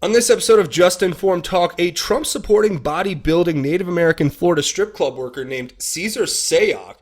On this episode of Just Informed Talk, a Trump-supporting bodybuilding Native American Florida strip club worker named Cesar Sayoc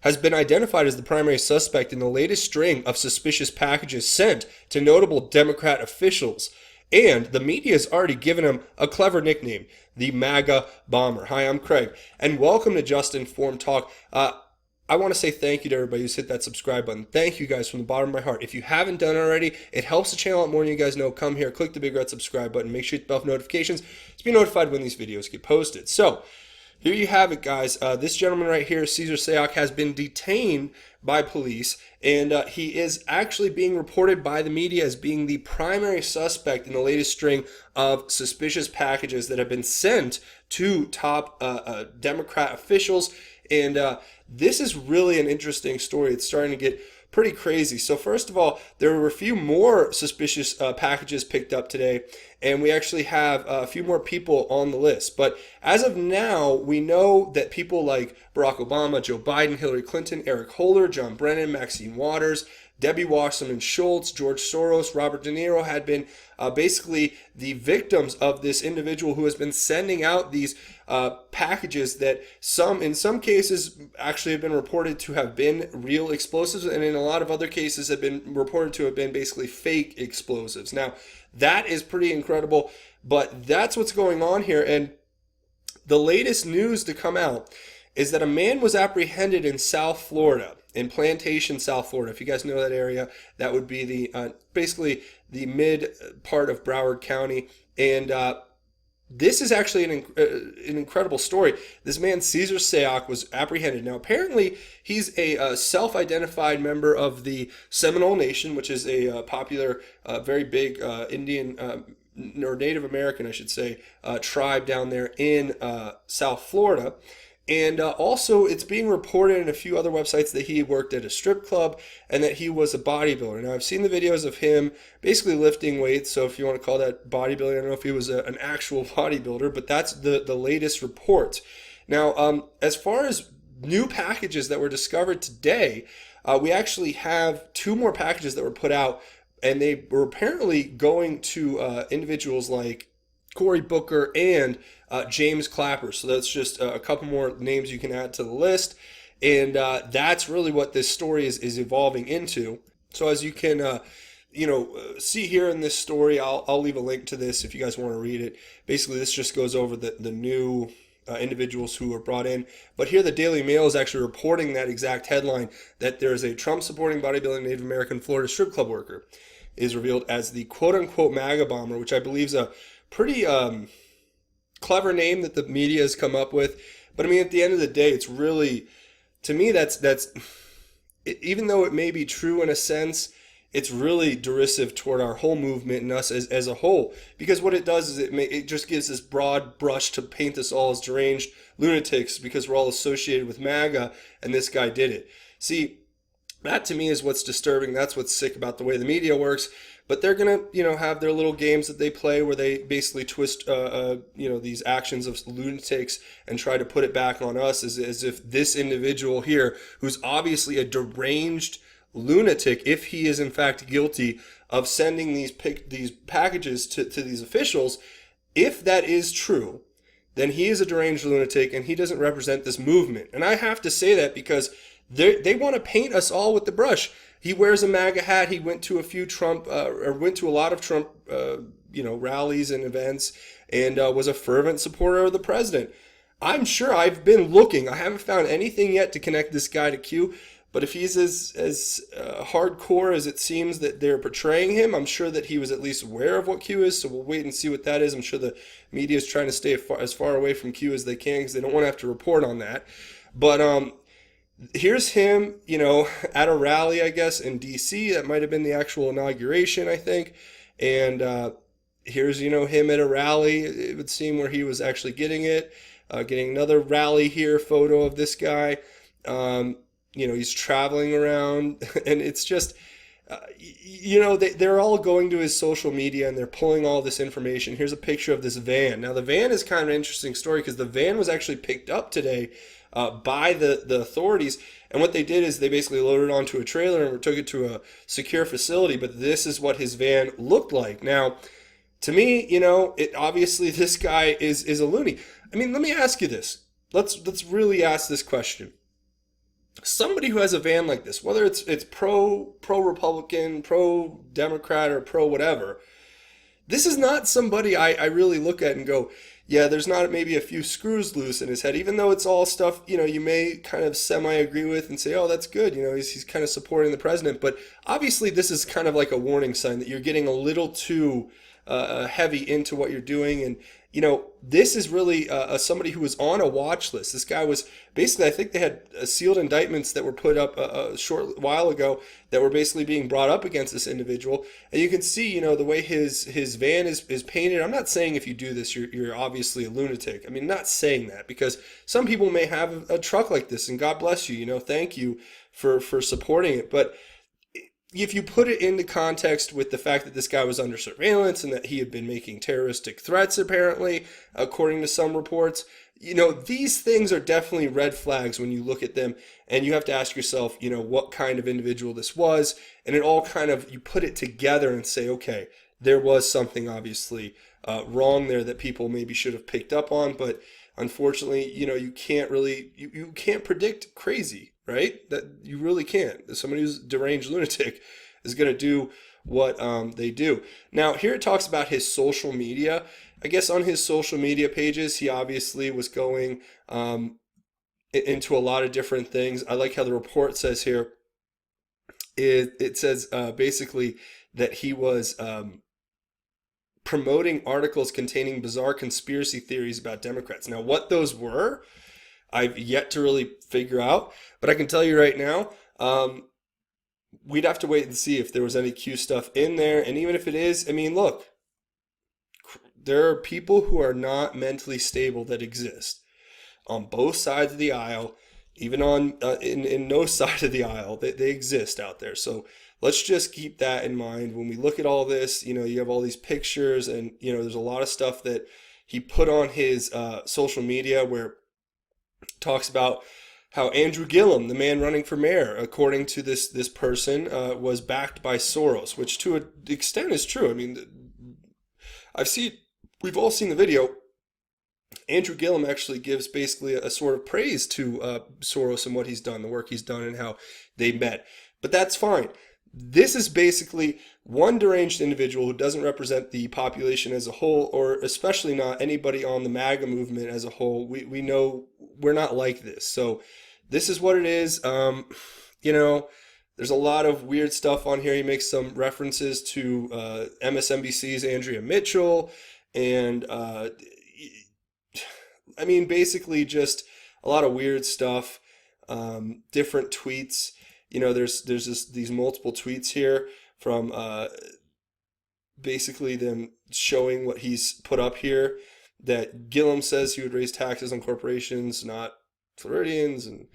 has been identified as the primary suspect in the latest string of suspicious packages sent to notable Democrat officials. And the media has already given him a clever nickname, the MAGA Bomber. Hi, I'm Craig, and welcome to Just Informed Talk. I want to say thank you to everybody who's hit that subscribe button. Thank you guys from the bottom of my heart. If you haven't done it already, it helps the channel out more than you guys know. Come here, click the big red subscribe button. Make sure you hit the bell for notifications to be notified when these videos get posted. So, here you have it, guys. This gentleman right here, Cesar Sayoc, has been detained by police, and he is actually being reported by the media as being the primary suspect in the latest string of suspicious packages that have been sent to top Democrat officials. And this is really an interesting story. It's starting to get pretty crazy. So first of all, there were a few more suspicious packages picked up today, and we actually have a few more people on the list. But as of now, we know that people like Barack Obama, Joe Biden, Hillary Clinton, Eric Holder, John Brennan, Maxine Waters, Debbie Wasserman Schultz, George Soros, Robert De Niro had been basically the victims of this individual who has been sending out these packages that in some cases actually have been reported to have been real explosives, and in a lot of other cases have been reported to have been basically fake explosives. Now, that is pretty incredible, but that's what's going on here. And the latest news to come out is that a man was apprehended in South Florida, in Plantation, South Florida. If you guys know that area, that would be the basically the mid part of Broward County. And this is actually an incredible story. This man, Cesar Sayoc, was apprehended. Now, apparently, he's a self-identified member of the Seminole Nation, which is a popular, very big Indian or Native American, I should say, tribe down there in South Florida. And also, it's being reported in a few other websites that he worked at a strip club and that he was a bodybuilder. Now, I've seen the videos of him basically lifting weights, so if you want to call that bodybuilding, I don't know if he was an actual bodybuilder, but that's the latest report. Now, as far as new packages that were discovered today, we actually have two more packages that were put out, and they were apparently going to individuals like Cory Booker and James Clapper. So that's just a couple more names you can add to the list. And that's really what this story is evolving into. So as you can see here in this story, I'll leave a link to this if you guys want to read it. Basically, this just goes over the new individuals who were brought in. But here the Daily Mail is actually reporting that exact headline, that there's a Trump-supporting bodybuilding Native American Florida strip club worker is revealed as the quote-unquote MAGA bomber, which I believe is a pretty clever name that the media has come up with. But I mean, at the end of the day, it's really, to me, that's even though it may be true in a sense, it's really derisive toward our whole movement and us as a whole. Because what it does is it just gives this broad brush to paint us all as deranged lunatics because we're all associated with MAGA and this guy did it. See, that to me is what's disturbing. That's what's sick about the way the media works. But they're going to, have their little games that they play where they basically twist, these actions of lunatics and try to put it back on us as if this individual here, who's obviously a deranged lunatic, if he is in fact guilty of sending these packages to these officials, if that is true, then he is a deranged lunatic and he doesn't represent this movement. And I have to say that because they want to paint us all with the brush. He wears a MAGA hat. He went to a few went to a lot of Trump, rallies and events, and was a fervent supporter of the president. I'm sure I've been looking. I haven't found anything yet to connect this guy to Q. But if he's as hardcore as it seems that they're portraying him, I'm sure that he was at least aware of what Q is. So we'll wait and see what that is. I'm sure the media is trying to stay as far away from Q as they can because they don't want to have to report on that. But here's him, at a rally, I guess, in D.C. That might have been the actual inauguration, I think. And here's, him at a rally, it would seem, where he was actually getting it. Getting another rally here, photo of this guy. He's traveling around, and it's just, they're all going to his social media, and they're pulling all this information. Here's a picture of this van. Now, the van is kind of an interesting story because the van was actually picked up today by the authorities. And what they did is they basically loaded it onto a trailer and took it to a secure facility. But this is what his van looked like. Now, To me, it obviously this guy is a loony. I mean, let me ask you this. Let's really ask this question. Somebody who has a van like this, whether it's pro Republican, pro Democrat, or pro whatever, this is not somebody I really look at and go, yeah, there's not maybe a few screws loose in his head, even though it's all stuff, you may kind of semi agree with and say, oh, that's good. He's kind of supporting the president. But obviously, this is kind of like a warning sign that you're getting a little too heavy into what you're doing. And, this is really somebody who was on a watch list. This guy was basically, I think they had sealed indictments that were put up a short while ago that were basically being brought up against this individual. And you can see, the way his van is painted. I'm not saying if you do this, you're obviously a lunatic. I mean, not saying that, because some people may have a truck like this, and God bless you, thank you for supporting it. But if you put it into context with the fact that this guy was under surveillance and that he had been making terroristic threats, apparently, according to some reports, these things are definitely red flags when you look at them, and you have to ask yourself, what kind of individual this was. And it all kind of, you put it together and say, okay, there was something obviously wrong there that people maybe should have picked up on. But unfortunately, you can't really, you can't predict crazy, right? That you really can't. Somebody who's deranged lunatic is going to do what they do. Now, here it talks about his social media. I guess on his social media pages, he obviously was going into a lot of different things. I like how the report says here, it says basically that he was promoting articles containing bizarre conspiracy theories about Democrats. Now, what those were, I've yet to really figure out, but I can tell you right now, we'd have to wait and see if there was any Q stuff in there. And even if it is, I mean, look, there are people who are not mentally stable that exist on both sides of the aisle, even on in no side of the aisle. They exist out there. So let's just keep that in mind when we look at all this. You have all these pictures, and there's a lot of stuff that he put on his social media where talks about how Andrew Gillum, the man running for mayor, according to this person, was backed by Soros, which to an extent is true. I mean, we've all seen the video. Andrew Gillum actually gives basically a sort of praise to Soros and what he's done, the work he's done, and how they met. But that's fine. This is basically one deranged individual who doesn't represent the population as a whole, or especially not anybody on the MAGA movement as a whole. We know we're not like this. So this is what it is. There's a lot of weird stuff on here. He makes some references to MSNBC's Andrea Mitchell, and I mean, basically just a lot of weird stuff, different tweets. There's these multiple tweets here from basically them showing what he's put up here, that Gillum says he would raise taxes on corporations, not Floridians. And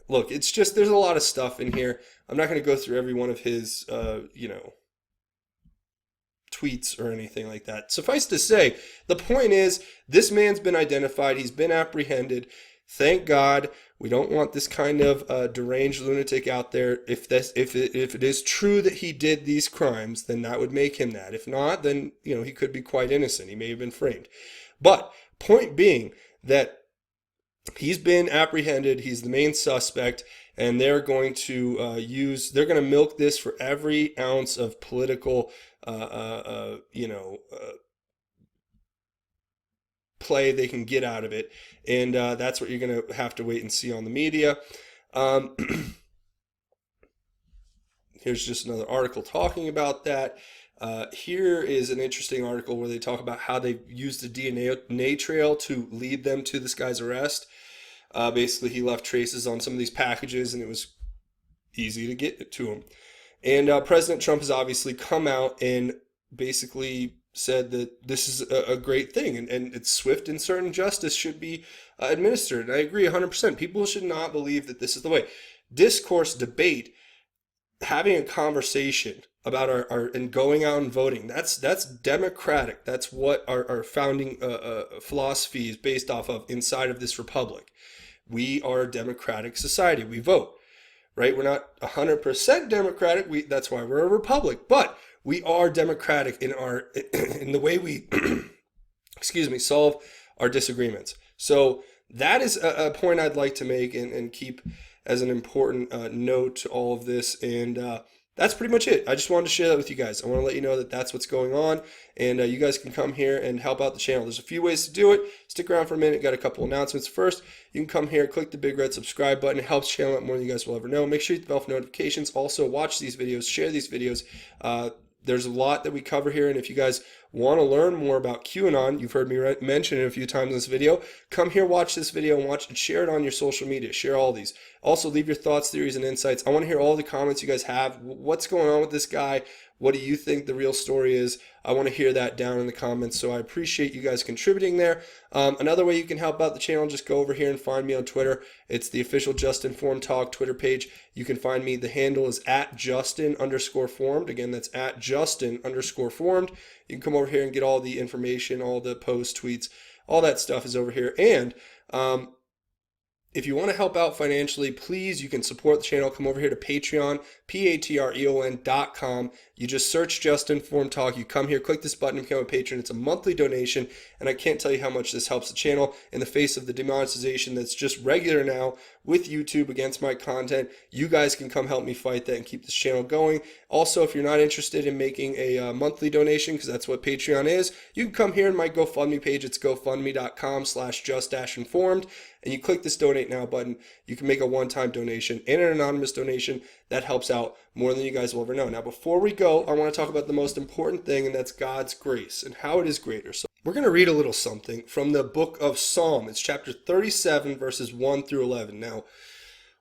look, it's just, there's a lot of stuff in here. I'm not going to go through every one of his, tweets or anything like that. Suffice to say, the point is, this man's been identified. He's been apprehended. Thank God. We don't want this kind of deranged lunatic out there. If it is true that he did these crimes, then that would make him that. If not, then he could be quite innocent. He may have been framed. But point being that he's been apprehended. He's the main suspect, and they're going to they're going to milk this for every ounce of political play they can get out of it, and that's what you're going to have to wait and see on the media. Here's just another article talking about that. Here is an interesting article where they talk about how they used the DNA trail to lead them to this guy's arrest. Basically, he left traces on some of these packages, and it was easy to get to him. And President Trump has obviously come out and basically said that this is a great thing, and it's swift and certain justice should be administered. And I agree 100%. People should not believe that this is the way. Discourse, debate, having a conversation about our and going out and voting, that's democratic. That's what our founding philosophy is based off of inside of this republic. We are a democratic society. We vote, right? We're not 100% democratic. That's why we're a republic. But we are democratic in in the way we solve our disagreements. So that is a point I'd like to make and keep as an important note to all of this. And that's pretty much it. I just wanted to share that with you guys. I want to let you know that that's what's going on, and you guys can come here and help out the channel. There's a few ways to do it. Stick around for a minute. Got a couple announcements. First, you can come here, click the big red subscribe button. It helps the channel out more than you guys will ever know. Make sure you hit the bell for notifications. Also, watch these videos, share these videos. There's a lot that we cover here, and if you guys want to learn more about QAnon, you've heard me mention it a few times in this video, come here, watch this video, and share it on your social media. Share all these. Also, leave your thoughts, theories, and insights. I want to hear all the comments you guys have. What's going on with this guy? What do you think the real story is? I want to hear that down in the comments, so I appreciate you guys contributing there. Another way you can help out the channel, just go over here and find me on Twitter. It's the official Just Informed Talk Twitter page. You can find me. The handle is @Justin_formed. Again, that's @Justin_formed. You can come over here and get all the information, all the posts, tweets, all that stuff is over here. And if you want to help out financially, please, you can support the channel. Come over here to Patreon, patreon.com. You just search Just Informed Talk. You come here, click this button, become a patron. It's a monthly donation, and I can't tell you how much this helps the channel in the face of the demonetization that's just regular now with YouTube against my content. You guys can come help me fight that and keep this channel going. Also, if you're not interested in making a monthly donation, because that's what Patreon is, you can come here in my GoFundMe page. It's gofundme.com/just-informed. And you click this donate now button. You can make a one-time donation and an anonymous donation. That helps out more than you guys will ever know. Now, before we go, I want to talk about the most important thing, and that's God's grace and how it is greater. So we're going to read a little something from the book of Psalm. It's chapter 37, verses 1 through 11. Now,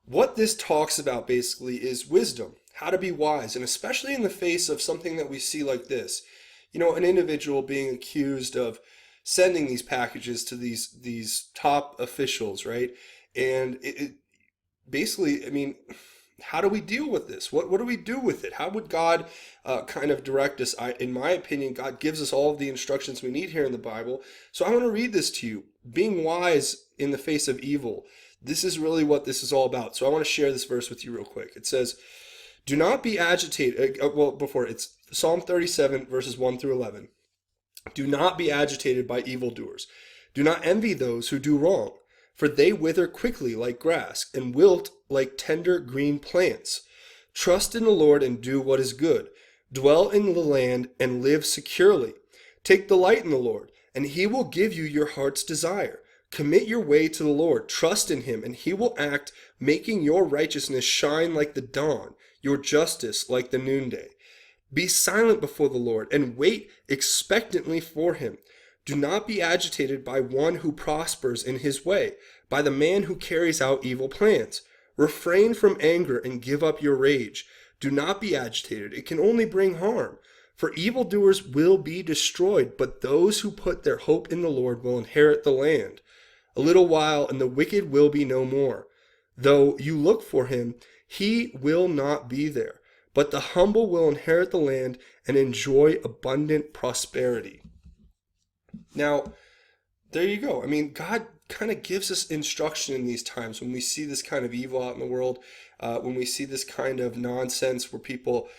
what this talks about basically is wisdom, how to be wise, and especially in the face of something that we see like this. You know, an individual being accused of sending these packages to these top officials, right? And it basically, I mean, how do we deal with this? What do we do with it? How would God kind of direct us? In my opinion, God gives us all of the instructions we need here in the Bible. So I want to read this to you. Being wise in the face of evil. This is really what this is all about. So I want to share this verse with you real quick. It says, do not be agitated. It's Psalm 37, verses 1 through 11. Do not be agitated by evildoers. Do not envy those who do wrong, for they wither quickly like grass and wilt like tender green plants. Trust in the Lord and do what is good. Dwell in the land and live securely. Take delight in the Lord, and he will give you your heart's desire. Commit your way to the Lord. Trust in him, and he will act, making your righteousness shine like the dawn, your justice like the noonday. Be silent before the Lord and wait expectantly for him. Do not be agitated by one who prospers in his way, by the man who carries out evil plans. Refrain from anger and give up your rage. Do not be agitated. It can only bring harm. For evildoers will be destroyed, but those who put their hope in the Lord will inherit the land. A little while, and the wicked will be no more. Though you look for him, he will not be there. But the humble will inherit the land and enjoy abundant prosperity. Now, there you go. I mean, God kind of gives us instruction in these times when we see this kind of evil out in the world, when we see this kind of nonsense where people,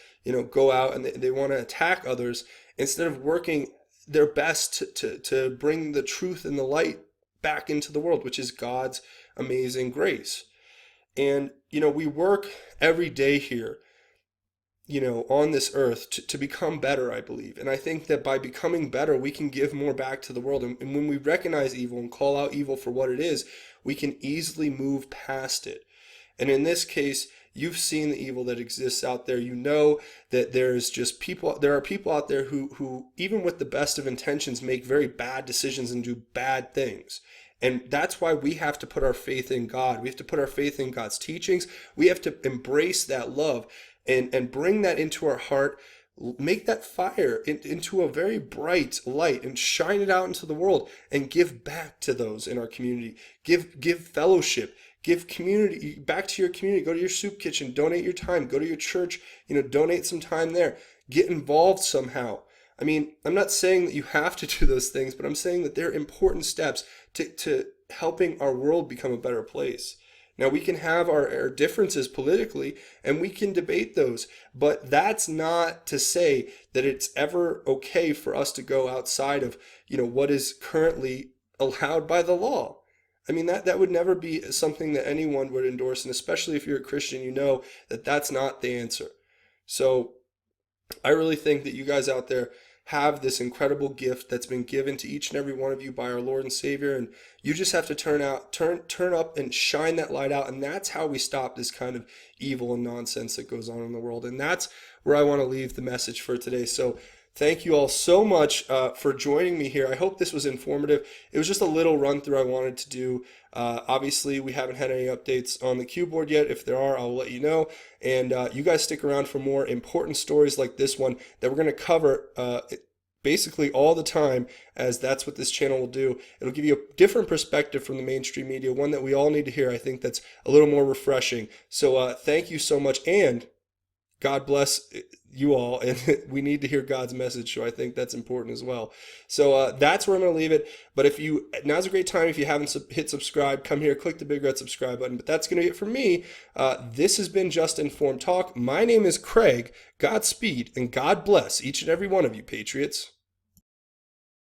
go out and they want to attack others instead of working their best to bring the truth and the light back into the world, which is God's amazing grace. And, we work every day here, on this earth to become better, I believe. And I think that by becoming better, we can give more back to the world. And when we recognize evil and call out evil for what it is, we can easily move past it. And in this case, you've seen the evil that exists out there. You know that there are people out there who, even with the best of intentions, make very bad decisions and do bad things. And that's why we have to put our faith in God. We have to put our faith in God's teachings. We have to embrace that love and bring that into our heart, make that fire into a very bright light and shine it out into the world and give back to those in our community. Give fellowship, give community back to your community. Go to your soup kitchen, donate your time, go to your church, donate some time there, get involved somehow. I mean, I'm not saying that you have to do those things, but I'm saying that they're important steps to helping our world become a better place. Now, we can have our differences politically and we can debate those, but that's not to say that it's ever okay for us to go outside of, what is currently allowed by the law. I mean, that would never be something that anyone would endorse, and especially if you're a Christian, you know that that's not the answer. So I really think that you guys out there have this incredible gift that's been given to each and every one of you by our Lord and Savior, and you just have to turn up and shine that light out, and that's how we stop this kind of evil and nonsense that goes on in the world. And that's where I want to leave the message for today. So thank you all so much for joining me here. I hope this was informative. It was just a little run through I wanted to do. Obviously, we haven't had any updates on the Q board yet. If there are, I'll let you know. And you guys stick around for more important stories like this one that we're going to cover basically all the time, as that's what this channel will do. It'll give you a different perspective from the mainstream media, one that we all need to hear. I think that's a little more refreshing. So thank you so much, and God bless you all, and we need to hear God's message, so I think that's important as well. So that's where I'm going to leave it. But now's a great time. If you haven't hit subscribe, come here, click the big red subscribe button. But that's going to be it for me. This has been Just Informed Talk. My name is Craig. Godspeed, and God bless each and every one of you, Patriots.